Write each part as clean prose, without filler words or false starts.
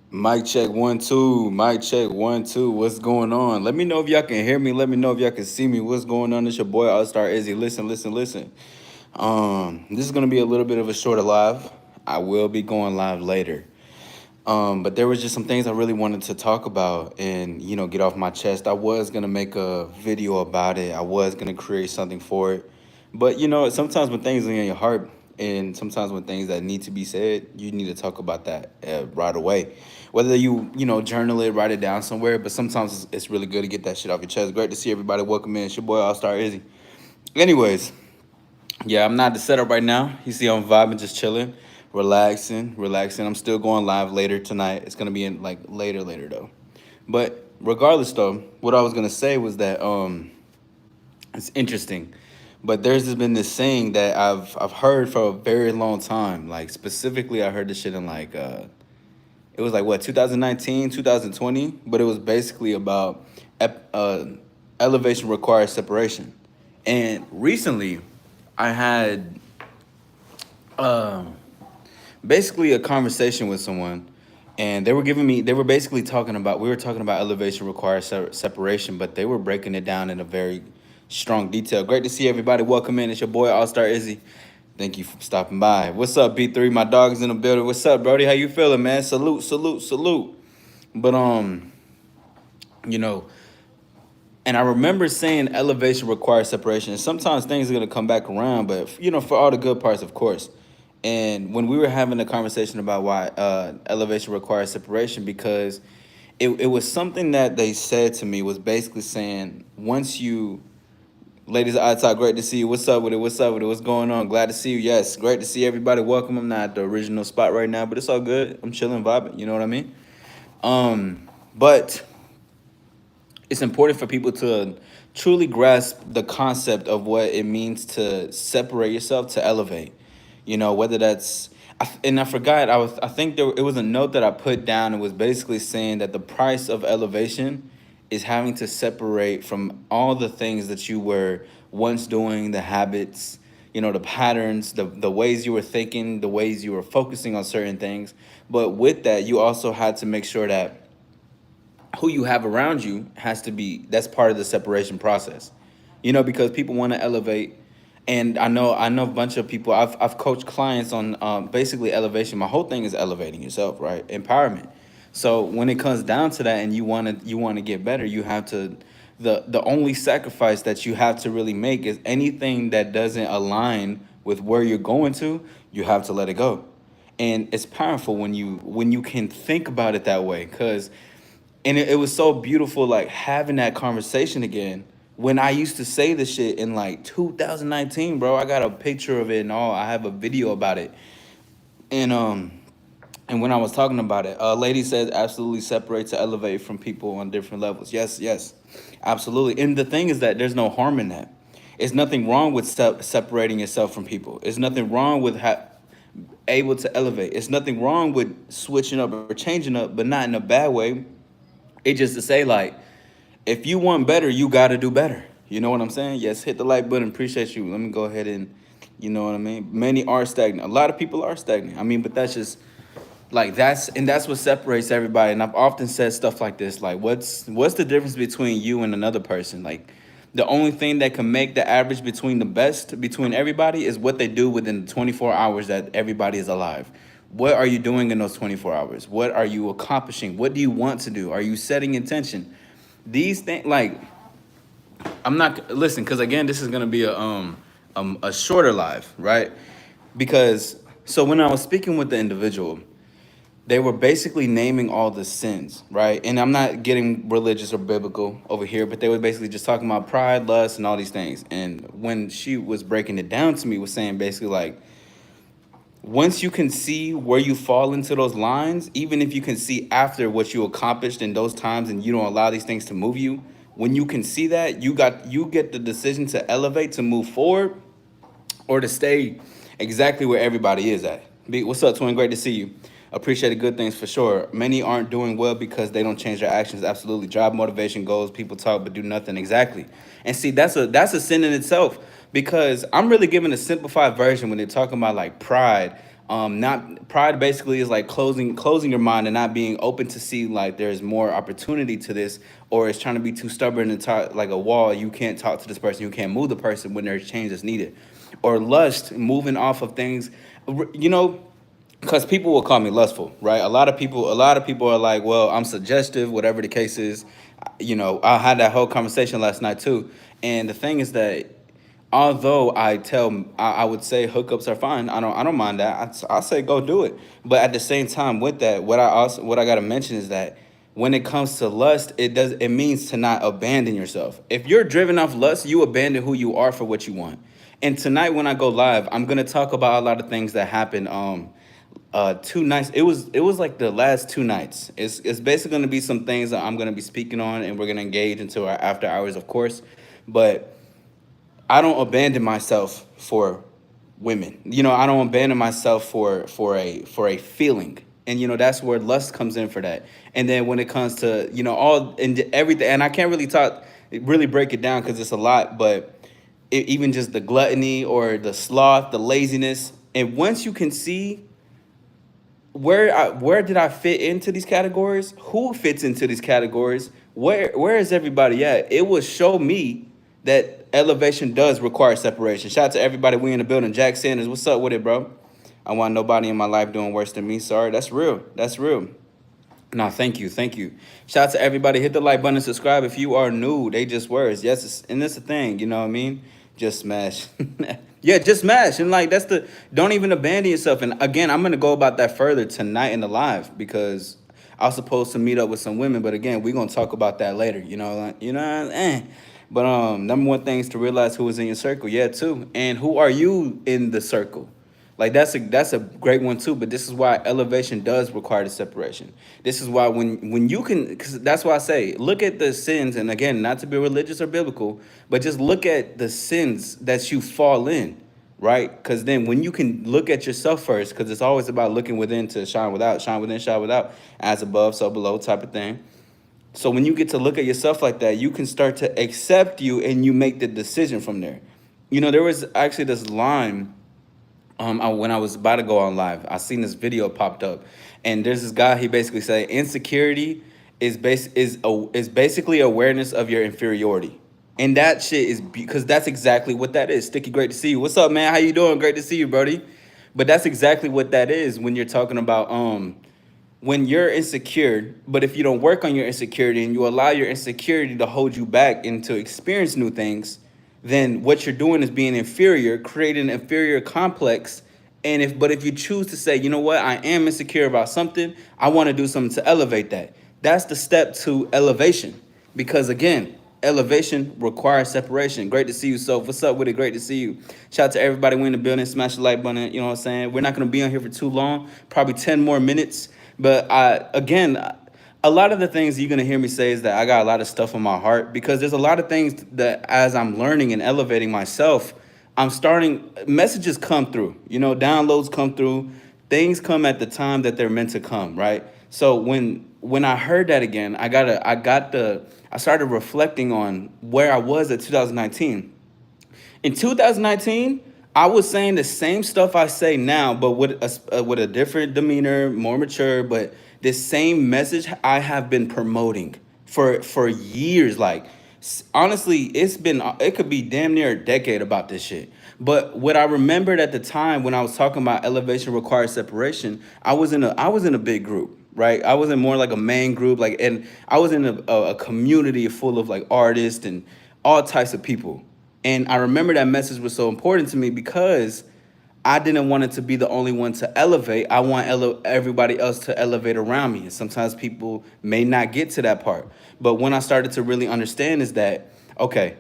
Mic check 1 2. Mic check 1 2. What's going on? Let me know if y'all can hear me. Let me know if y'all can see me. What's going on? It's your boy All Star Izzy. Listen, listen, listen. This is gonna be a little bit of a shorter live. I will be going live later. But there was just some things I really wanted to talk about and get off my chest. I was gonna make a video about it. I was gonna create something for it. But sometimes when things are in your heart and sometimes when things that need to be said, you need to talk about that right away. Whether you journal it, write it down somewhere, but sometimes it's really good to get that shit off your chest. Great to see everybody. Welcome in. It's your boy All Star Izzy. Anyways, yeah, I'm not the setup right now. You see, I'm vibing, just chilling, relaxing, relaxing. I'm still going live later tonight. It's gonna be in like later though. But regardless though, what I was gonna say was that it's interesting. But there's just been this saying that I've heard for a very long time. Like specifically, I heard this shit in like it was like what 2019, 2020. But it was basically about elevation requires separation. And recently, I had um, basically a conversation with someone, and they were basically talking about, we were talking about elevation requires separation, but they were breaking it down in a very strong detail. Great to see everybody. Welcome in. It's your boy All Star Izzy. Thank you for stopping by. What's up, B3? My dog is in the building. What's up, Brody? How you feeling, man? Salute, salute, salute. But you know, and I remember saying elevation requires separation. And sometimes things are gonna come back around, but for all the good parts, of course. And when we were having a conversation about why elevation requires separation, because it was something that they said to me was basically saying once you, ladies, I talk, great to see you. What's up with it? What's up with it? What's going on? Glad to see you. Yes, great to see everybody. Welcome. I'm not at the original spot right now, but it's all good. I'm chilling, vibing. You know what I mean? But it's important for people to truly grasp the concept of what it means to separate yourself to elevate. Whether that's and I forgot, I think it was a note that I put down. It was basically saying that the price of elevation is having to separate from all the things that you were once doing, the habits, the patterns, the ways you were thinking, the ways you were focusing on certain things. But with that, you also had to make sure that who you have around you has to be, that's part of the separation process. Because people want to elevate. And I know a bunch of people. I've coached clients on basically elevation. My whole thing is elevating yourself, right? Empowerment. So when it comes down to that, and you want to get better, you have to, the only sacrifice that you have to really make is anything that doesn't align with where you're going to. You have to let it go. And it's powerful when you can think about it that way, because it was so beautiful, like having that conversation again. When I used to say this shit in like 2019, bro, I got a picture of it and all. I have a video about it. And when I was talking about it, a lady says absolutely separate to elevate from people on different levels. Yes, yes, absolutely. And the thing is that there's no harm in that. It's nothing wrong with separating yourself from people. It's nothing wrong with able to elevate. It's nothing wrong with switching up or changing up, but not in a bad way. It's just to say, like, if you want better, you got to do better. You know what I'm saying? Yes, hit the like button. Appreciate you. Let me go ahead and, you know what I mean? Many are stagnant. A lot of people are stagnant. I mean, but that's just like that's what separates everybody. And I've often said stuff like this, like what's the difference between you and another person? Like the only thing that can make the average between the best between everybody is what they do within the 24 hours that everybody is alive. What are you doing in those 24 hours? What are you accomplishing? What do you want to do? Are you setting intention? These things, like, I'm not listen, because again, this is gonna be a shorter live, right? Because so when I was speaking with the individual, they were basically naming all the sins, right? And I'm not getting religious or biblical over here, but they were basically just talking about pride, lust, and all these things. And when she was breaking it down to me, was saying basically like, once you can see where you fall into those lines, even if you can see after what you accomplished in those times and you don't allow these things to move you, when you can see that, you get the decision to elevate, to move forward, or to stay exactly where everybody is at. What's up, twin? Great to see you. Appreciate the good things for sure. Many aren't doing well because they don't change their actions. Absolutely. Job motivation goals, people talk but do nothing. Exactly. And see, that's a sin in itself, because I'm really giving a simplified version when they're talking about like pride, Not pride basically is like closing your mind and not being open to see like there's more opportunity to this, or it's trying to be too stubborn and talk like a wall. You can't talk to this person, you can't move the person when there's change that's needed. Or lust, moving off of things, you know, because people will call me lustful, right? A lot of people are like, well, I'm suggestive, whatever the case is. You know, I had that whole conversation last night too. And the thing is that although I would say hookups are fine. I don't mind that. I say go do it. But at the same time, with that, what I gotta mention is that when it comes to lust, it means to not abandon yourself. If you're driven off lust, you abandon who you are for what you want. And tonight when I go live, I'm gonna talk about a lot of things that happened. 2 nights. It was like the last 2 nights. It's basically gonna be some things that I'm gonna be speaking on, and we're gonna engage into our after hours, of course. But I don't abandon myself for women. You know, I don't abandon myself for a feeling. And you know, that's where lust comes in for that. And then when it comes to, you know, all and everything, and I can't really break it down because it's a lot, but even just the gluttony or the sloth, the laziness, and once you can see where did I fit into these categories? Who fits into these categories? Where is everybody at? It will show me that elevation does require separation. Shout out to everybody. We in the building. Jack Sanders, what's up with it, bro? I want nobody in my life doing worse than me. Sorry, that's real. That's real. No, thank you, thank you. Shout out to everybody. Hit the like button and subscribe if you are new. They just words. Yes, and it's a thing. You know what I mean? Just smash. Yeah, just smash. And like don't even abandon yourself. And again, I'm gonna go about that further tonight in the live because I was supposed to meet up with some women, but again, we're gonna talk about that later. But number one thing is to realize who is in your circle. Yeah, too. And who are you in the circle? Like that's a great one too. But this is why elevation does require the separation. This is why when you can, because that's why I say look at the sins. And again, not to be religious or biblical, but just look at the sins that you fall in, right? Because then when you can look at yourself first, because it's always about looking within to shine without, shine within, shine without, as above, so below type of thing. So when you get to look at yourself like that, you can start to accept you and you make the decision from there. You know, there was actually this line when I was about to go on live. I seen this video popped up, and there's this guy. He basically said insecurity is basically awareness of your inferiority, and that shit is because that's exactly what that is. Sticky, great to see you. What's up, man? How you doing? Great to see you, Brody. But that's exactly what that is when you're talking about when you're insecure, but if you don't work on your insecurity and you allow your insecurity to hold you back and to experience new things, then what you're doing is being inferior, creating an inferior complex. And if you choose to say, you know what, I am insecure about something, I want to do something to elevate that. That's the step to elevation. Because again, elevation requires separation. Great to see you, Soph. What's up with it? Great to see you. Shout out to everybody. We in the building. Smash the like button. You know what I'm saying? We're not going to be on here for too long, probably 10 more minutes. But again, a lot of the things you're going to hear me say is that I got a lot of stuff on my heart because there's a lot of things that as I'm learning and elevating myself, messages come through, you know, downloads come through, things come at the time that they're meant to come, right? So when I heard that again, I started reflecting on where I was at 2019. In 2019, I was saying the same stuff I say now, but with a different demeanor, more mature. But this same message I have been promoting for years. Like honestly, it could be damn near a decade about this shit. But what I remembered at the time when I was talking about elevation requires separation, I was in a big group, right? I was in more like a main group, like, and I was in a community full of like artists and all types of people. And I remember that message was so important to me because I didn't want it to be the only one to elevate. I want everybody else to elevate around me. And sometimes people may not get to that part. But when I started to really understand is that, okay,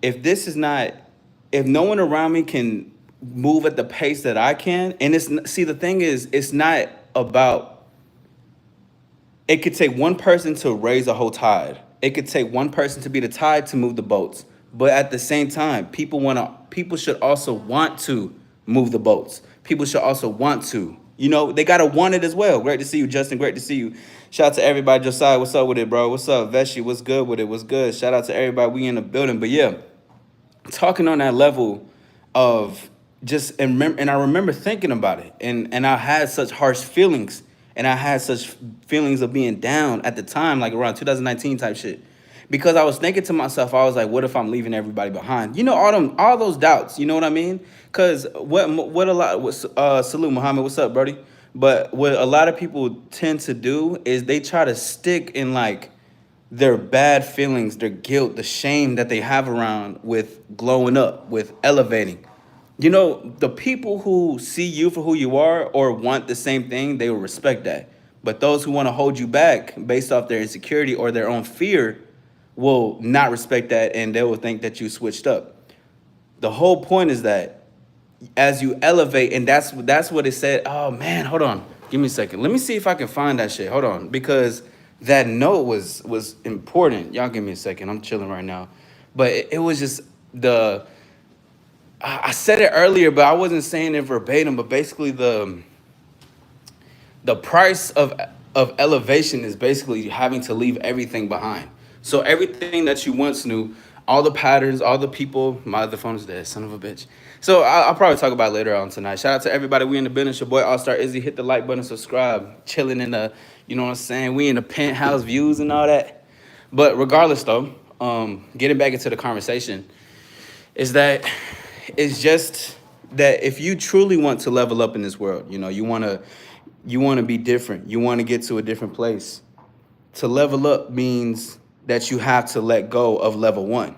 if this is not, if no one around me can move at the pace that I can, and see, the thing is, it's not about, it could take one person to raise a whole tide. It could take one person to be the tide to move the boats. But at the same time, people should also want to move the boats. People should also want to, you know, they gotta want it as well. Great to see you, Justin. Great to see you. Shout out to everybody. Josiah, what's up with it, bro? What's up, Veshi? What's good with it? What's good? Shout out to everybody. We in the building. But yeah, talking on that level of And I remember thinking about it, and I had such harsh feelings, and I had such feelings of being down at the time, like around 2019 type shit, because I was thinking to myself, I was like, what if I'm leaving everybody behind? You know, all those doubts. You know what I mean? Because what a lot was salute Muhammad, what's up, Brody? But what a lot of people tend to do is they try to stick in like their bad feelings, their guilt, the shame that they have around with glowing up, with elevating. You know, the people who see you for who you are or want the same thing, they will respect that. But those who want to hold you back based off their insecurity or their own fear will not respect that, and they will think that you switched up. The whole point is that as you elevate, and that's what it said. Oh man, hold on. Give me a second. Let me see if I can find that shit. Hold on. Because that note was important. Y'all give me a second. I'm chilling right now. But it was just the I said it earlier, but I wasn't saying it verbatim. But basically, the price of elevation is basically having to leave everything behind. So everything that you once knew, all the patterns, all the people. My other phone is dead, son of a bitch. So I'll probably talk about it later on tonight. Shout out to everybody. We in the business. Your boy All Star Izzy. Hit the like button, subscribe. Chilling in the, you know what I'm saying. We in the penthouse views and all that. But regardless, though, getting back into the conversation, is that it's just that if you truly want to level up in this world, you know, you want to be different. You want to get to a different place. To level up means that you have to let go of level 1.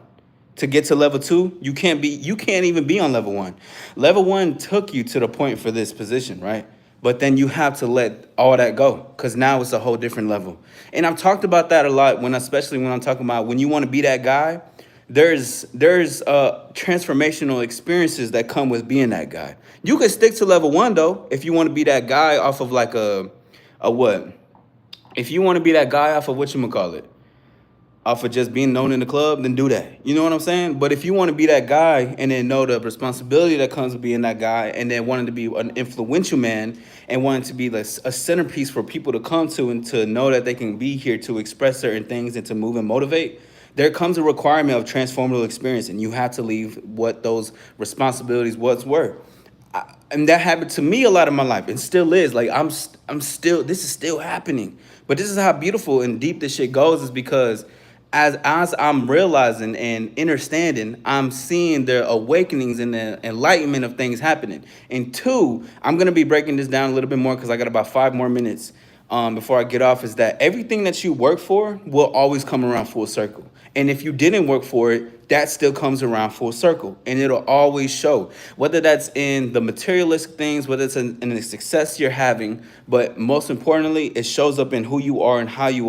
To get to level 2, you can't even be on level 1. Level 1 took you to the point for this position, right? But then you have to let all that go, because now it's a whole different level. And I've talked about that a lot, especially when I'm talking about when you want to be that guy. There's transformational experiences that come with being that guy. You could stick to level 1 though if you want to be that guy off of like a what? If you want to be that guy off of whatchamacallit, off of just being known in the club, then do that. You know what I'm saying? But if you want to be that guy and then know the responsibility that comes with being that guy, and then wanting to be an influential man and wanting to be like a centerpiece for people to come to and to know that they can be here to express certain things and to move and motivate, there comes a requirement of transformative experience, and you have to leave what those responsibilities were. And that happened to me a lot of my life, and still is. Like I'm still. This is still happening. But this is how beautiful and deep this shit goes. Is because as I'm realizing and understanding, I'm seeing the awakenings and the enlightenment of things happening. And two, I'm gonna be breaking this down a little bit more because I got about 5 more minutes before I get off. Is that everything that you work for will always come around full circle. And if you didn't work for it, that still comes around full circle, and it'll always show, whether that's in the materialistic things, whether it's in the success you're having, but most importantly, it shows up in who you are, how you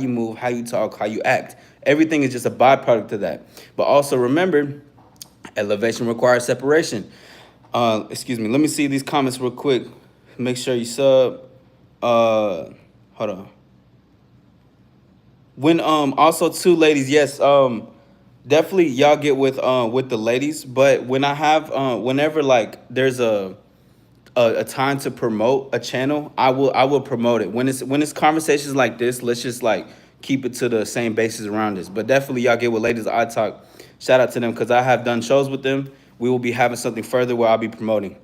move, how you talk, how you act. Everything is just a byproduct of that. But also remember, elevation requires separation. Excuse me. Let me see these comments real quick. Make sure you sub. Hold on. When also too, ladies, yes, definitely y'all get with the ladies. But when I have whenever like there's a time to promote a channel, I will promote it. When it's conversations like this, let's just like keep it to the same basis around this. But definitely y'all get with ladies I talk. Shout out to them because I have done shows with them. We will be having something further where I'll be promoting.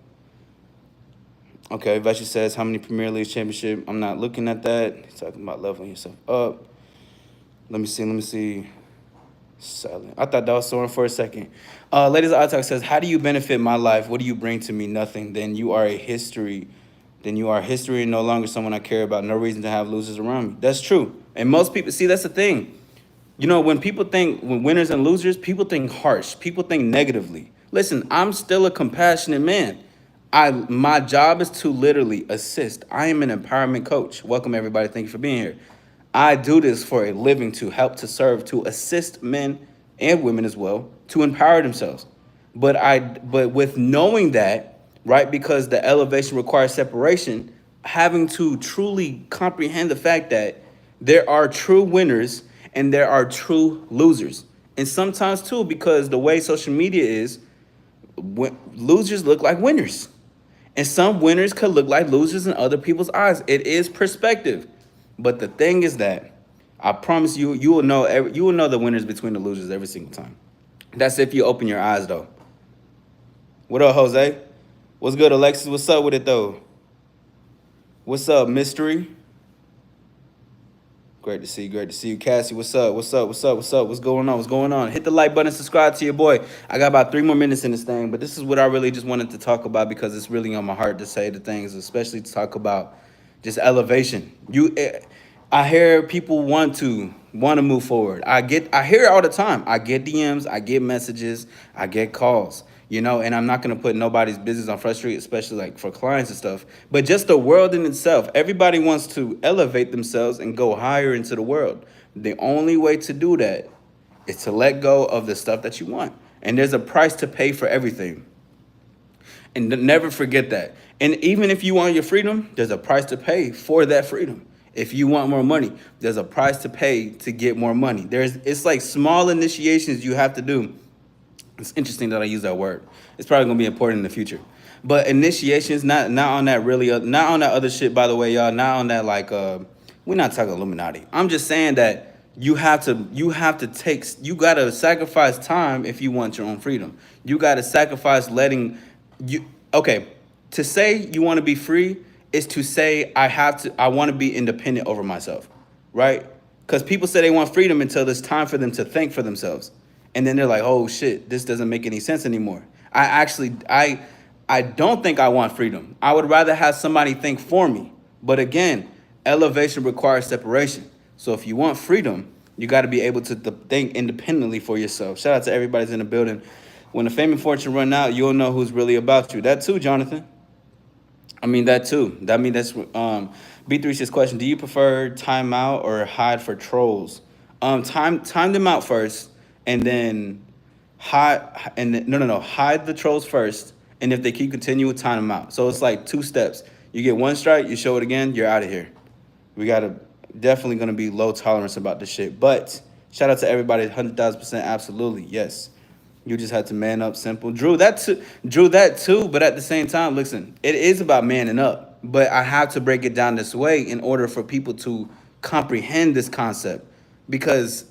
Okay, Vesha says, how many Premier League championship? I'm not looking at that. He's talking about leveling yourself up. Let me see. Silent. I thought that was soaring for a second. Ladies I talk says, how do you benefit my life? What do you bring to me? Nothing. Then you are history and no longer someone I care about. No reason to have losers around me. That's true. And most people, see, that's the thing. You know, when winners and losers, people think harsh. People think negatively. Listen, I'm still a compassionate man. My job is to literally assist. I am an empowerment coach. Welcome, everybody. Thank you for being here. I do this for a living, to help, to serve, to assist men and women as well to empower themselves. But with knowing that, right, because the elevation requires separation, having to truly comprehend the fact that there are true winners and there are true losers. And sometimes too, because the way social media is, losers look like winners. And some winners could look like losers in other people's eyes. It is perspective. But the thing is that I promise you, you will know the winners between the losers every single time. That's if you open your eyes, though. What up, Jose? What's good, Alexis? What's up with it though? What's up, Mystery? Great to see you. Great to see you, Cassie. What's up? What's up? What's up? What's up? What's going on? What's going on? Hit the like button, subscribe to your boy. I got about 3 more minutes in this thing, but this is what I really just wanted to talk about because it's really on my heart to say the things, especially to talk about just elevation. I hear people want to move forward. I hear it all the time. I get DMs, I get messages, I get calls. And I'm not gonna put nobody's business on Front Street, especially like for clients and stuff. But just the world in itself, everybody wants to elevate themselves and go higher into the world. The only way to do that is to let go of the stuff that you want. And there's a price to pay for everything. And never forget that. And even if you want your freedom, there's a price to pay for that freedom. If you want more money, there's a price to pay to get more money. It's like small initiations you have to do. It's interesting that I use that word. It's probably gonna be important in the future. But initiations, not on that really, not on that other shit. By the way, y'all, not on that like we're not talking Illuminati. I'm just saying that you gotta sacrifice time if you want your own freedom. You gotta sacrifice letting you. Okay, to say you want to be free is to say I want to be independent over myself, right? Because people say they want freedom until it's time for them to think for themselves. And then they're like, oh shit, this doesn't make any sense anymore. I don't think I want freedom. I would rather have somebody think for me. But again, elevation requires separation. So if you want freedom, you got to be able to think independently for yourself. Shout out to everybody's in the building. When the fame and fortune run out, you'll know who's really about you. That too, Jonathan. I mean, that too. That's B3 says question. Do you prefer timeout or hide for trolls? Time them out first, and then hide the trolls first, and if they keep continuing, time them out. So it's like 2 steps. You get 1 strike, you show it again, you're out of here. We gotta definitely gonna be low tolerance about this shit. But shout out to everybody, 100,000%, absolutely, yes. You just had to man up, simple. Drew that too. But at the same time, listen, it is about manning up. But I have to break it down this way in order for people to comprehend this concept, because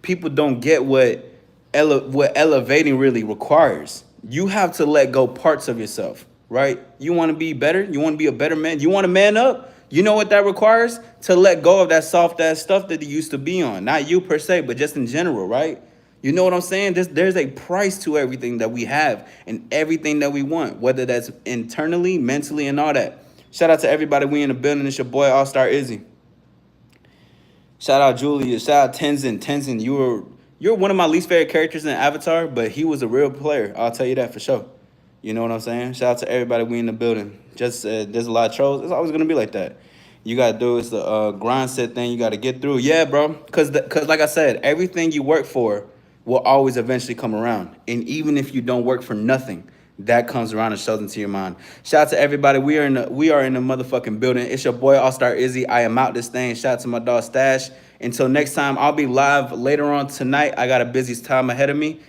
people don't get what elevating really requires. You have to let go parts of yourself, right? You want to be better. You want to be a better man. You want to man up. You know what that requires? To let go of that soft ass stuff that you used to be on. Not you per se, but just in general, right? You know what I'm saying? There's a price to everything that we have and everything that we want, whether that's internally, mentally, and all that. Shout out to everybody. We in the building. It's your boy, All-Star Izzy. Shout out Julia. Shout out Tenzin. Tenzin, you're one of my least favorite characters in Avatar, but he was a real player. I'll tell you that for sure. You know what I'm saying? Shout out to everybody. We in the building. Just there's a lot of trolls. It's always gonna be like that. You gotta do is the grind set thing. You gotta get through. Yeah, bro. Cause like I said, everything you work for will always eventually come around. And even if you don't work for nothing, that comes around and shows into your mind. Shout out to everybody. We are in the motherfucking building. It's your boy, All-Star Izzy. I am out this thing. Shout out to my dog Stash. Until next time, I'll be live later on tonight. I got a busy time ahead of me.